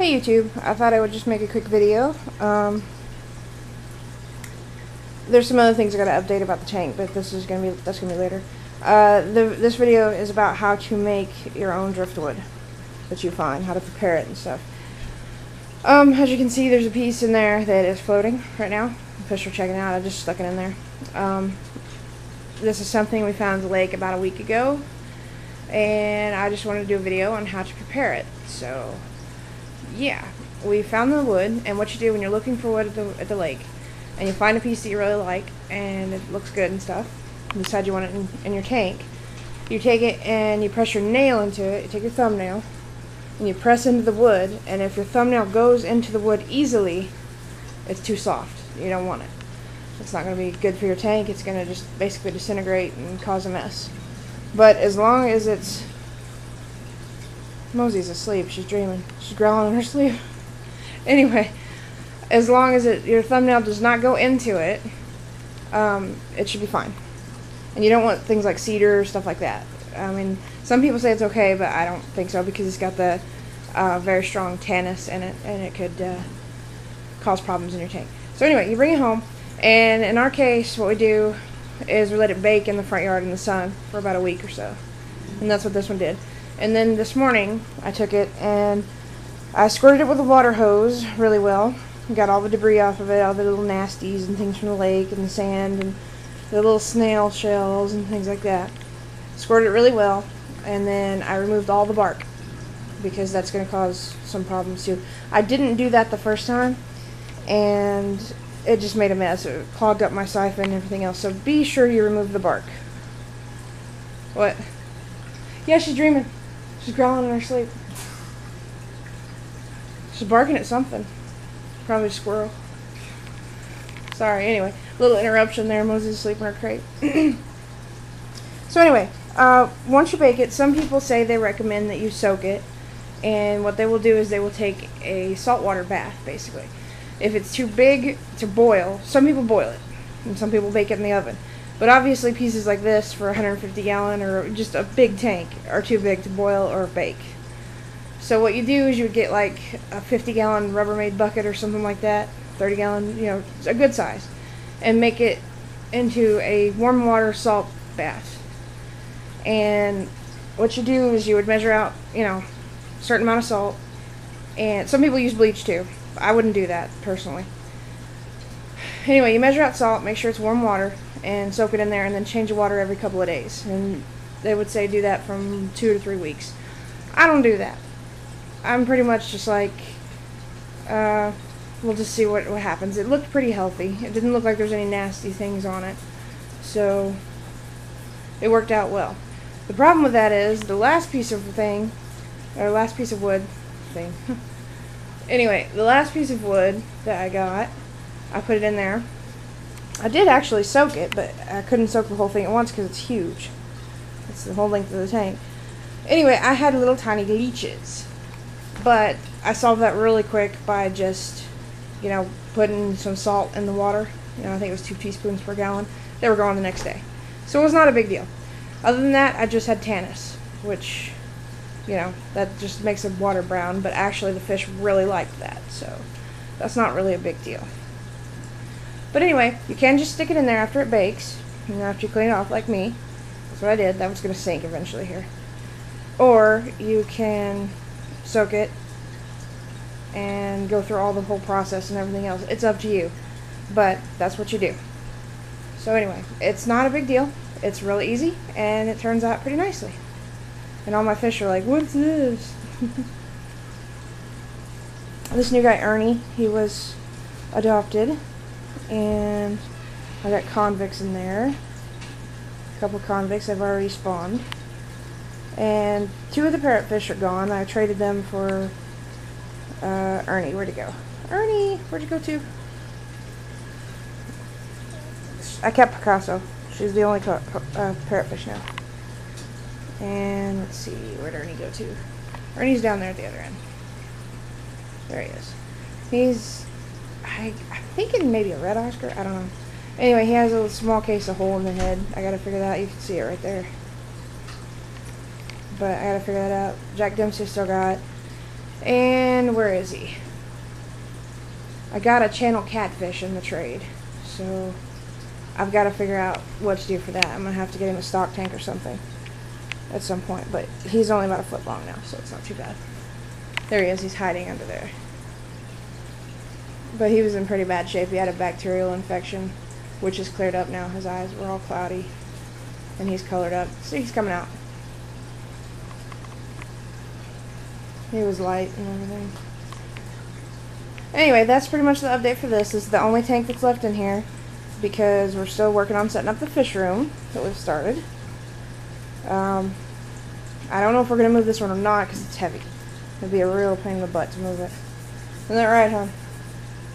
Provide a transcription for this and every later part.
Hey YouTube, I thought I would just make a quick video. There's some other things I gotta update about the tank, but that's gonna be later. This video is about how to make your own driftwood that you find, how to prepare it and stuff. As you can see, there's a piece in there that is floating right now. Fish are checking it out. I just stuck it in there. This is something we found in the lake about a week ago, and I just wanted to do a video on how to prepare it. So yeah, we found the wood, and what you do when you're looking for wood at the lake, and you find a piece that you really like, and it looks good and stuff, you decide you want it in your tank, you take it and you press your nail into it, you take your thumbnail, and you press into the wood, and if your thumbnail goes into the wood easily, it's too soft. You don't want it. It's not going to be good for your tank. It's going to just basically disintegrate and cause a mess. But as long as it's... Mosey's asleep. She's dreaming. She's growling in her sleep. Anyway, as long as your thumbnail does not go into it, it should be fine. And you don't want things like cedar or stuff like that. I mean, some people say it's okay, but I don't think so because it's got the very strong tannins in it, and it could cause problems in your tank. So anyway, you bring it home, and in our case, what we do is we let it bake in the front yard in the sun for about a week or so. And that's what this one did. And then this morning, I took it and I squirted it with a water hose really well. Got all the debris off of it, all the little nasties and things from the lake and the sand and the little snail shells and things like that. Squirted it really well, and then I removed all the bark because that's going to cause some problems too. I didn't do that the first time, and it just made a mess. It clogged up my siphon and everything else. So be sure you remove the bark. What? Yeah, she's dreaming. She's growling in her sleep. She's barking at something. Probably a squirrel. Sorry, anyway. Little interruption there. Moses is asleep in her crate. So anyway, once you bake it, some people say they recommend that you soak it. And what they will do is they will take a saltwater bath, basically. If it's too big to boil, some people boil it. And some people bake it in the oven. But obviously pieces like this for 150 gallon or just a big tank are too big to boil or bake. So what you do is you would get like a 50 gallon Rubbermaid bucket or something like that, 30 gallon, you know, a good size, and make it into a warm water salt bath. And what you do is you would measure out, you know, a certain amount of salt, and some people use bleach too. I wouldn't do that personally. Anyway, you measure out salt, make sure it's warm water, and soak it in there, and then change the water every couple of days. And they would say do that from 2 to 3 weeks. I don't do that. I'm pretty much just like, we'll just see what happens. It looked pretty healthy. It didn't look like there's any nasty things on it. So, it worked out well. The problem with that is, the last piece of wood thing. Anyway, the last piece of wood that I got, I put it in there. I did actually soak it, but I couldn't soak the whole thing at once because it's huge. It's the whole length of the tank. Anyway, I had little tiny leeches. But I solved that really quick by just, you know, putting some salt in the water. You know, I think it was 2 teaspoons per gallon. They were gone the next day. So it was not a big deal. Other than that, I just had tannins, which, you know, that just makes the water brown. But actually, the fish really liked that. So that's not really a big deal. But anyway, you can just stick it in there after it bakes. You know, after you clean it off, like me. That's what I did. That was going to sink eventually here. Or you can soak it and go through all the whole process and everything else. It's up to you. But that's what you do. So anyway, it's not a big deal. It's really easy, and it turns out pretty nicely. And all my fish are like, what's this? This new guy, Ernie, he was adopted. And I got convicts in there. A couple convicts I've already spawned. And 2 of the parrotfish are gone. I traded them for Ernie. Where'd he go? Ernie! Where'd you go to? I kept Picasso. She's the only parrotfish now. And let's see, where'd Ernie go to? Ernie's down there at the other end. There he is. He's... I'm thinking maybe a red Oscar. I don't know. Anyway, he has a small case of hole in the head. I gotta figure that out. You can see it right there. But I gotta figure that out. Jack Dempsey still got it. And And where is he? I got a channel catfish in the trade, so I've got to figure out what to do for that. I'm going to have to get him a stock tank or something at some point, but he's only about a foot long now, so it's not too bad. There he is. He's hiding under there. But he was in pretty bad shape. He had a bacterial infection, which is cleared up now. His eyes were all cloudy, and he's colored up. See, he's coming out. He was light and everything. Anyway, that's pretty much the update for this. This is the only tank that's left in here because we're still working on setting up the fish room that we've started. I don't know if we're going to move this one or not because it's heavy. It'd be a real pain in the butt to move it. Isn't that right, hon?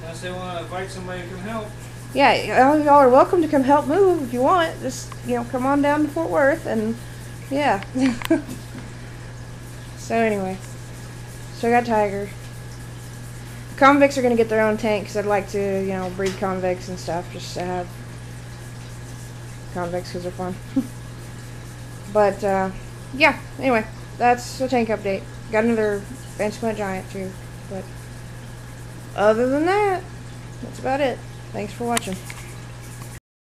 Unless they want to invite somebody to come help. Yeah, y'all are welcome to come help move if you want. Just, come on down to Fort Worth and, yeah. So anyway, so I got Tiger. Convicts are going to get their own tank because I'd like to, breed convicts and stuff, just to have convicts because they're fun. But, yeah, anyway, that's the tank update. Got another Fancy Plant Giant, too. But other than that, that's about it. Thanks for watching.